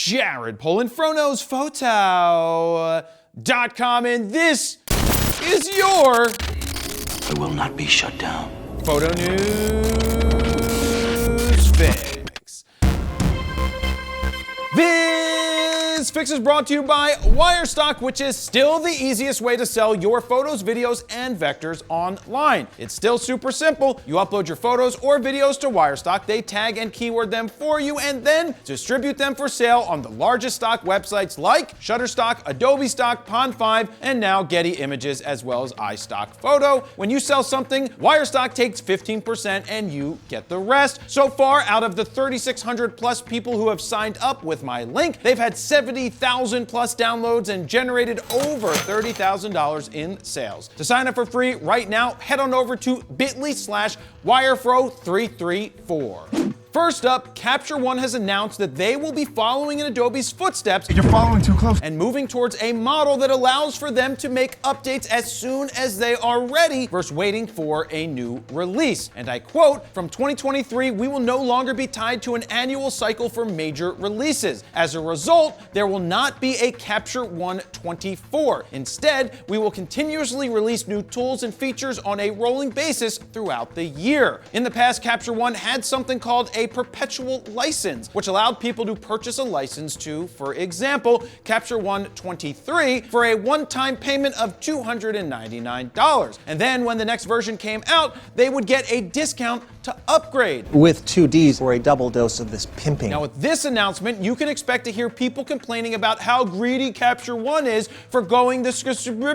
Jared Polin, FroKnowsPhoto.com, and this is your I will not be shut down. Photo News Fix. This fix is brought to you by Stock, which is still the easiest way to sell your photos, videos, and vectors online. It's still super simple. You upload your photos or videos to Stock, they tag and keyword them for you, and then distribute them for sale on the largest stock websites like Shutterstock, Adobe Stock, Pond 5, and now Getty Images, as well as iStock Photo. When you sell something, Stock takes 15% and you get the rest. So far, out of the 3,600 plus people who have signed up with my link, they've had 70,000 plus downloads and generated over $30,000 in sales. To sign up for free right now, head on over to bit.ly/wirefro334. First up, Capture One has announced that they will be following in Adobe's footsteps. You're following too close. And moving towards a model that allows for them to make updates as soon as they are ready versus waiting for a new release. And I quote, "From 2023, we will no longer be tied to an annual cycle for major releases. As a result, there will not be a Capture One 24. Instead, we will continuously release new tools and features on a rolling basis throughout the year." In the past, Capture One had something called a perpetual license, which allowed people to purchase a license to, for example, Capture One 23 for a one-time payment of $299. And then when the next version came out, they would get a discount to upgrade. With 2Ds for a double dose of this pimping. Now with this announcement, you can expect to hear people complaining about how greedy Capture One is for going the subscription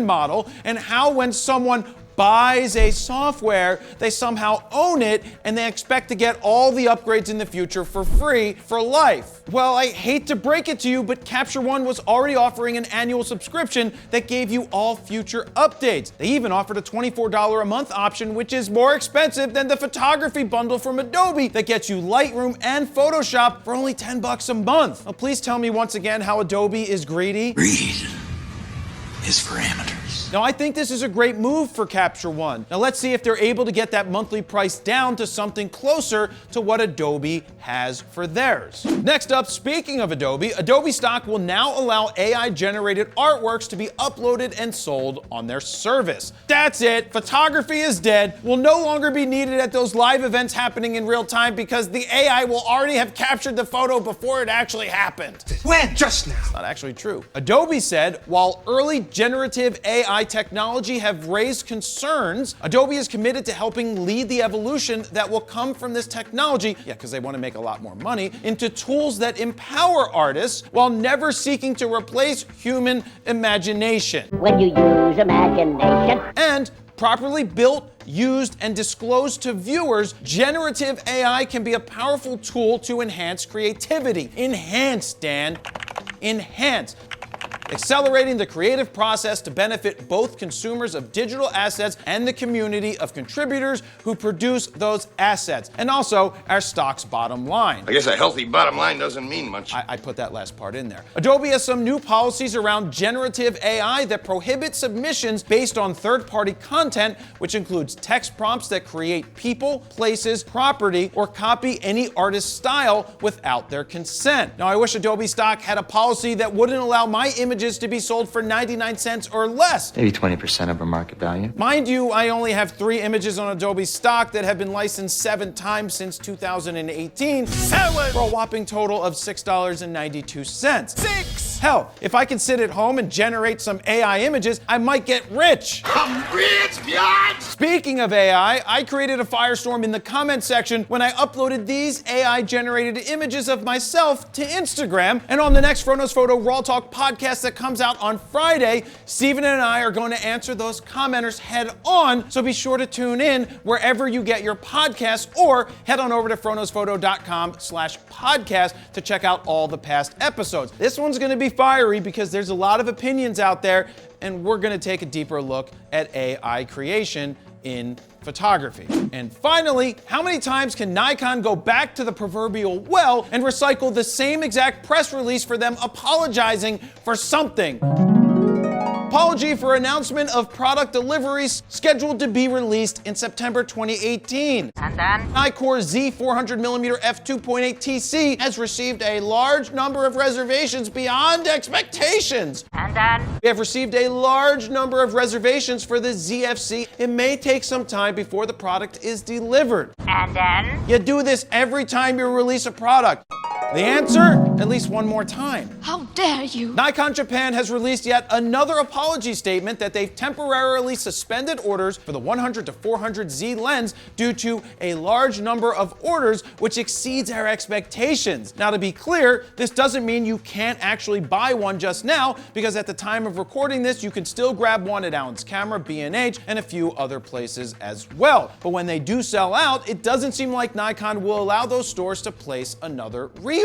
model, and how when someone buys a software, they somehow own it and they expect to get all the upgrades in the future for free for life. Well, I hate to break it to you, but Capture One was already offering an annual subscription that gave you all future updates. They even offered a $24 a month option, which is more expensive than the photography bundle from Adobe that gets you Lightroom and Photoshop for only $10 a month. Now, please tell me once again how Adobe is greedy. Greed is for amateurs. Now, I think this is a great move for Capture One. Now, let's see if they're able to get that monthly price down to something closer to what Adobe has for theirs. Next up, speaking of Adobe, Adobe Stock will now allow AI-generated artworks to be uploaded and sold on their service. That's it. Photography is dead. Will no longer be needed at those live events happening in real time because the AI will already have captured the photo before it actually happened. When? Just now. Not actually true. Adobe said, while early generative AI technology have raised concerns, Adobe is committed to helping lead the evolution that will come from this technology, because they want to make a lot more money, into tools that empower artists while never seeking to replace human imagination. When you use imagination. And properly built, used, and disclosed to viewers, generative AI can be a powerful tool to enhance creativity. Enhance, Dan. Enhance. Accelerating the creative process to benefit both consumers of digital assets and the community of contributors who produce those assets, and also our stock's bottom line. I guess a healthy bottom line doesn't mean much. I put that last part in there. Adobe has some new policies around generative AI that prohibit submissions based on third-party content, which includes text prompts that create people, places, property, or copy any artist's style without their consent. Now, I wish Adobe Stock had a policy that wouldn't allow my images to be sold for 99 cents or less. Maybe 20% of a market value. Mind you, I only have 3 images on Adobe Stock that have been licensed 7 times since 2018 for a whopping total of $6.92. 6! Hell, if I can sit at home and generate some AI images, I might get rich. I'm rich, biatch! Speaking of AI, I created a firestorm in the comment section when I uploaded these AI-generated images of myself to Instagram. And on the next FroKnowsPhoto Raw Talk podcast that comes out on Friday, Steven and I are going to answer those commenters head on. So be sure to tune in wherever you get your podcasts, or head on over to FroKnowsPhoto.com/podcast to check out all the past episodes. This one's going to be fiery because there's a lot of opinions out there, and we're going to take a deeper look at AI creation in photography. And finally, how many times can Nikon go back to the proverbial well and recycle the same exact press release for them apologizing for something? Apology for announcement of product deliveries scheduled to be released in September 2018. And then? Nikon Z400mm f2.8 TC has received a large number of reservations beyond expectations. And then? We have received a large number of reservations for the ZFC. It may take some time before the product is delivered. And then? You do this every time you release a product. The answer? At least one more time. How dare you? Nikon Japan has released yet another apology statement that they've temporarily suspended orders for the 100 to 400Z lens due to a large number of orders, which exceeds our expectations. Now, to be clear, this doesn't mean you can't actually buy one just now, because at the time of recording this, you can still grab one at Allen's Camera, B&H, and a few other places as well. But when they do sell out, it doesn't seem like Nikon will allow those stores to place another reorder.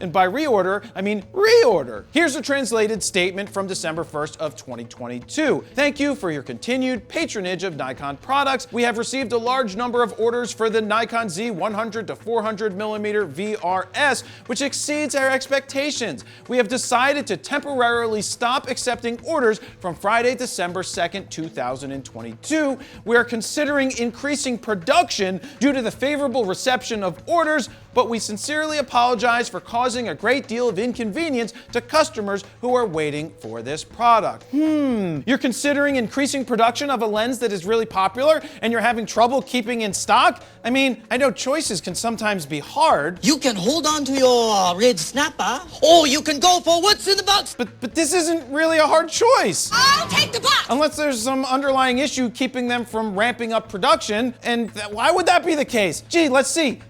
And by reorder, I mean reorder. Here's a translated statement from December 1st of 2022. Thank you for your continued patronage of Nikon products. We have received a large number of orders for the Nikon Z100 to 400mm VRS, which exceeds our expectations. We have decided to temporarily stop accepting orders from Friday, December 2nd, 2022. We are considering increasing production due to the favorable reception of orders, but we sincerely apologize for causing a great deal of inconvenience to customers who are waiting for this product. You're considering increasing production of a lens that is really popular and you're having trouble keeping in stock? I mean, I know choices can sometimes be hard. You can hold on to your red snapper, or you can go for what's in the box. But this isn't really a hard choice. I'll take the box. Unless there's some underlying issue keeping them from ramping up production, and why would that be the case? Gee, let's see.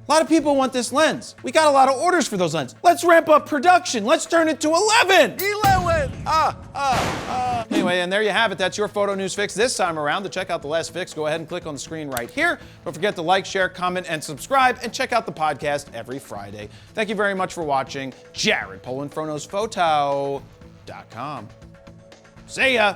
A lot of people want this lens. We got a lot of orders for those lenses. Let's ramp up production. Let's turn it to 11. 11! Anyway, and there you have it. That's your photo news fix this time around. To check out the last fix, go ahead and click on the screen right here. Don't forget to like, share, comment, and subscribe, and check out the podcast every Friday. Thank you very much for watching. Jared Polin, FroKnowsPhoto.com. See ya.